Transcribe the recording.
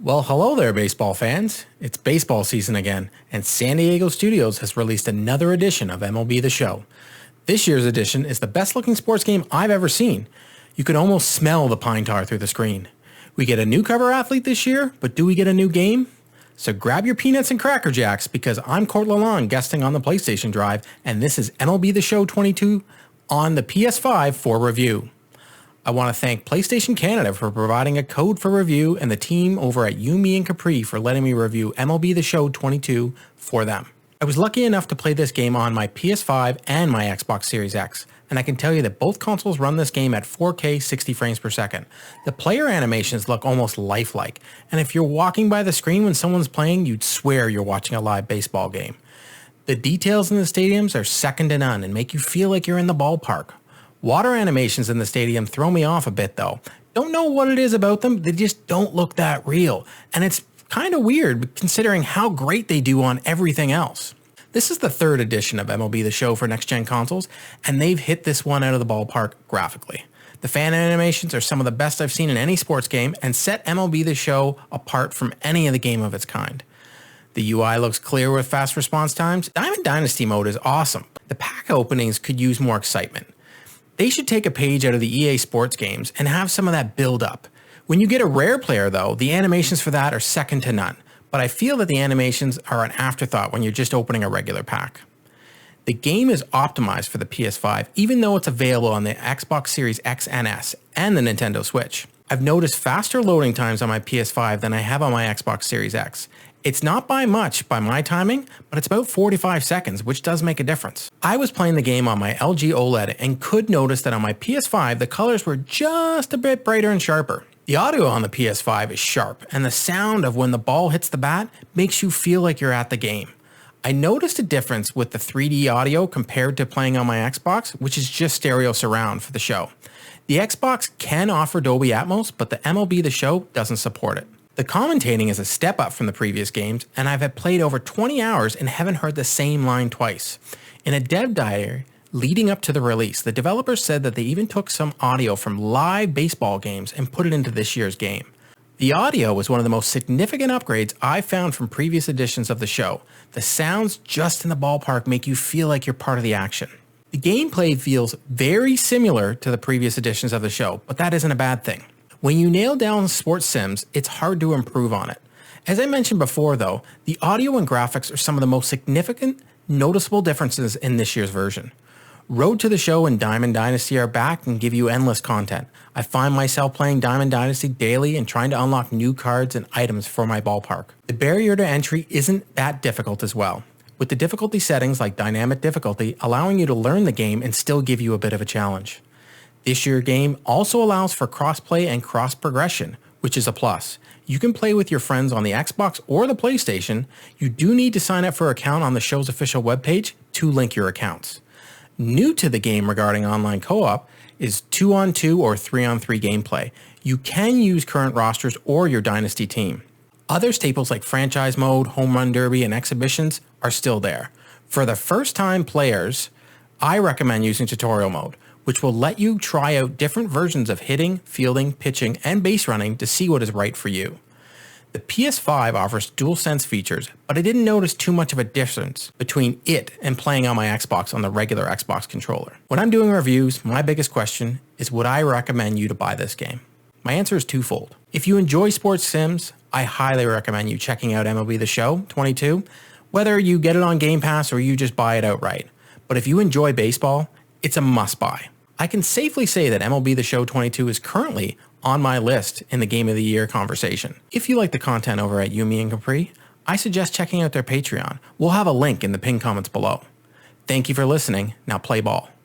Well, hello there, baseball fans. It's baseball season again, and San Diego Studios has released another edition of MLB The Show. This year's edition is the best-looking sports game I've ever seen. You can almost smell the pine tar through the screen. We get a new cover athlete this year, but do we get a new game? So grab your peanuts and Cracker Jacks because I'm Court Lalonde guesting on the PlayStation Drive, and this is MLB The Show 22 on the PS5 for review. I want to thank PlayStation Canada for providing a code for review and the team over at You, Me, and Capri for letting me review MLB The Show 22 for them. I was lucky enough to play this game on my PS5 and my Xbox Series X, and I can tell you that both consoles run this game at 4K 60 frames per second. The player animations look almost lifelike, and if you're walking by the screen when someone's playing, you'd swear you're watching a live baseball game. The details in the stadiums are second to none and make you feel like you're in the ballpark. Water animations in the stadium throw me off a bit though. Don't know what it is about them, they just don't look that real. And it's kind of weird considering how great they do on everything else. This is the third edition of MLB The Show for next-gen consoles, and they've hit this one out of the ballpark graphically. The fan animations are some of the best I've seen in any sports game and set MLB The Show apart from any other game of its kind. The UI looks clear with fast response times. Diamond Dynasty mode is awesome. The pack openings could use more excitement. They should take a page out of the EA Sports games and have some of that build up. When you get a rare player though, the animations for that are second to none, but I feel that the animations are an afterthought when you're just opening a regular pack. The game is optimized for the PS5 even though it's available on the Xbox Series X and S and the Nintendo Switch. I've noticed faster loading times on my PS5 than I have on my Xbox Series X. It's not by much by my timing, but it's about 45 seconds, which does make a difference. I was playing the game on my LG OLED and could notice that on my PS5, the colors were just a bit brighter and sharper. The audio on the PS5 is sharp, and the sound of when the ball hits the bat makes you feel like you're at the game. I noticed a difference with the 3D audio compared to playing on my Xbox, which is just stereo surround for the show. The Xbox can offer Dolby Atmos, but the MLB The Show doesn't support it. The commentating is a step up from the previous games, and I've had played over 20 hours and haven't heard the same line twice. In a dev diary leading up to the release, the developers said that they even took some audio from live baseball games and put it into this year's game. The audio was one of the most significant upgrades I found from previous editions of the show. The sounds just in the ballpark make you feel like you're part of the action. The gameplay feels very similar to the previous editions of the show, but that isn't a bad thing. When you nail down sports sims, it's hard to improve on it. As I mentioned before though, the audio and graphics are some of the most significant, noticeable differences in this year's version. Road to the Show and Diamond Dynasty are back and give you endless content. I find myself playing Diamond Dynasty daily and trying to unlock new cards and items for my ballpark. The barrier to entry isn't that difficult as well, with the difficulty settings like dynamic difficulty allowing you to learn the game and still give you a bit of a challenge. This year's game also allows for cross-play and cross-progression, which is a plus. You can play with your friends on the Xbox or the PlayStation. You do need to sign up for an account on the show's official webpage to link your accounts. New to the game regarding online co-op is 2-on-2 or 3-on-3 gameplay. You can use current rosters or your Dynasty team. Other staples like franchise mode, home run derby, and exhibitions are still there. For the first-time players, I recommend using tutorial mode, which will let you try out different versions of hitting, fielding, pitching, and base running to see what is right for you. The PS5 offers DualSense features, but I didn't notice too much of a difference between it and playing on my Xbox on the regular Xbox controller. When I'm doing reviews, my biggest question is would I recommend you to buy this game? My answer is twofold. If you enjoy sports sims, I highly recommend you checking out MLB The Show 22, whether you get it on Game Pass or you just buy it outright. But if you enjoy baseball, it's a must-buy. I can safely say that MLB The Show 22 is currently on my list in the Game of the Year conversation. If you like the content over at You, Me, and Capri, I suggest checking out their Patreon. We'll have a link in the pinned comments below. Thank you for listening. Now play ball.